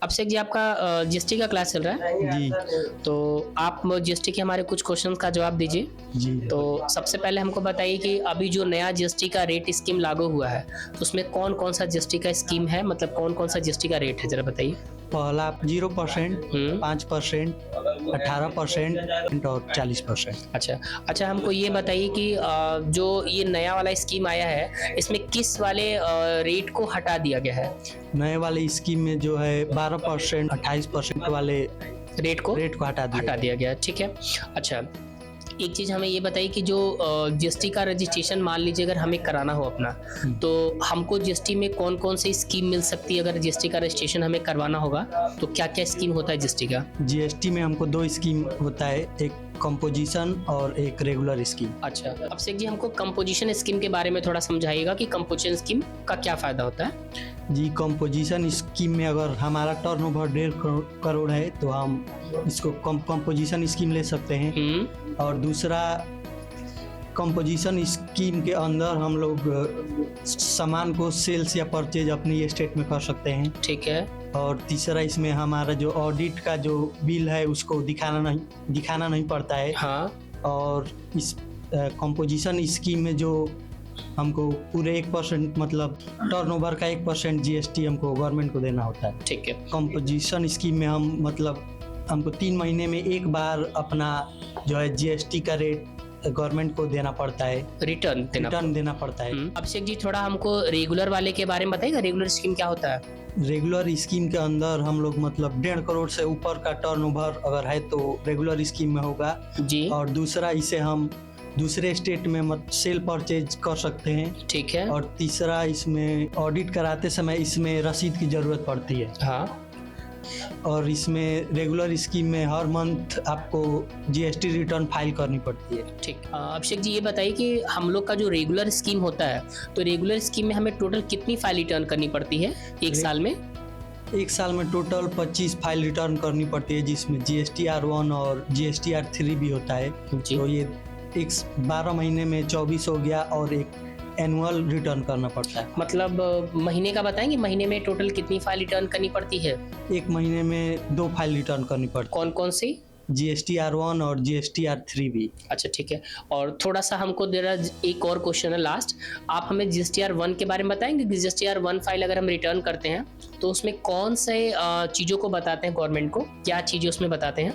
अभिषेक जी, आपका जीएसटी का क्लास चल रहा है। जी। तो आप जीएसटी के हमारे कुछ क्वेश्चन का जवाब दीजिए। जी। तो सबसे पहले हमको बताइए कि अभी जो नया जीएसटी का रेट स्कीम लागू हुआ है, तो उसमें कौन कौन सा जीएसटी का स्कीम है, मतलब कौन कौन सा जीएसटी का रेट है, जरा बताइए। पहला 0%, 5%, 18% और 40%। अच्छा, हमको ये बताइए कि जो ये नया वाला स्कीम आया है, इसमें किस वाले रेट को हटा दिया गया है? नए वाले स्कीम में जो है 12%, 28% वाले रेट को हटा दिया गया है। ठीक है। अच्छा, एक चीज़ हमें ये बताइए कि जो जीएसटी का रजिस्ट्रेशन मान लीजिए अगर हमें कराना हो अपना, तो हमको जीएसटी में कौन कौन सी स्कीम मिल सकती है? अगर जीएसटी का रजिस्ट्रेशन हमें करवाना होगा तो क्या क्या स्कीम होता है जीएसटी का? जीएसटी में हमको 2 स्कीम होता है, एक कंपोजिशन और एक रेगुलर स्कीम। अच्छा, अभिषेक जी, हमको कंपोजिशन स्कीम के बारे में थोड़ा समझाइएगा कि कंपोजिशन स्कीम का क्या फ़ायदा होता है? जी, कंपोजिशन स्कीम में अगर हमारा टर्नओवर 1.5 करोड़ है तो हम इसको कंपोजिशन स्कीम ले सकते हैं। और दूसरा, कंपोजिशन स्कीम के अंदर हम लोग सामान को सेल्स या परचेज अपनी स्टेट में कर सकते हैं। ठीक है। और तीसरा, इसमें हमारा जो ऑडिट का जो बिल है उसको दिखाना नहीं पड़ता है। हाँ। और इस कंपोजिशन स्कीम में जो हमको पूरे 1% मतलब टर्नओवर का 1% जीएसटी हमको गवर्नमेंट को देना होता है। ठीक है। कंपोजिशन स्कीम में हम मतलब हमको 3 महीने में एक बार अपना जो है जीएसटी का रेट गवर्नमेंट को देना पड़ता है, रिटर्न देना पड़ता है। अभिषेक जी, थोड़ा हमको रेगुलर वाले के बारे में बताइएगा, रेगुलर स्कीम क्या होता है? रेगुलर स्कीम के अंदर हम लोग मतलब 1.5 करोड़ से ऊपर का टर्नओवर अगर है तो रेगुलर स्कीम में होगा जी। और दूसरा, इसे हम दूसरे स्टेट में सेल परचेज कर सकते हैं। ठीक है। और तीसरा, इसमें ऑडिट कराते समय इसमें रसीद की जरूरत पड़ती है। हाँ। और इसमें रेगुलर स्कीम में हर मंथ आपको जीएसटी रिटर्न फाइल करनी पड़ती है। ठीक। अभिषेक जी, ये बताइए कि हम लोग का जो रेगुलर स्कीम होता है, तो रेगुलर स्कीम में हमें टोटल कितनी फाइल रिटर्न करनी पड़ती है एक साल में? एक साल में टोटल 25 फाइल रिटर्न करनी पड़ती है, जिसमें GSTR1 और GSTR3 भी होता है। तो ये 12 महीने में 24 हो गया और एक एनुअल रिटर्न करना पड़ता है। मतलब महीने का बताएंगे, महीने में टोटल कितनी फाइल रिटर्न करनी पड़ती है? एक महीने में 2 फाइल रिटर्न करनी पड़ती है। कौन कौन सी? GSTR1 और GSTR3 भी। अच्छा, ठीक है। और थोड़ा सा हमको एक और क्वेश्चन है लास्ट, आप हमें GSTR1 के बारे में बताएंगे कि GSTR1 फाइल अगर हम रिटर्न करते हैं तो उसमें कौन से चीज़ों को बताते हैं गवर्नमेंट को, क्या चीज़ें उसमें बताते हैं?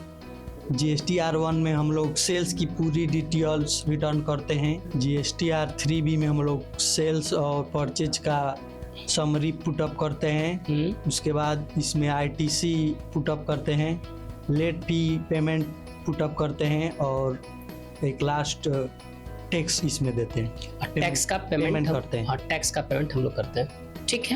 GSTR1 में हम लोग सेल्स की पूरी डिटेल्स रिटर्न करते हैं। GSTR3 में हम लोग सेल्स और परचेज का समरी पुटअप करते हैं। उसके बाद इसमें ITC पुटअप करते हैं, लेट फी पेमेंट पुटअप करते हैं और एक लास्ट टैक्स इसमें देते हैं। टैक्स का पेमेंट करते हैं। टैक्स का पेमेंट हम लोग करते हैं। ठीक है।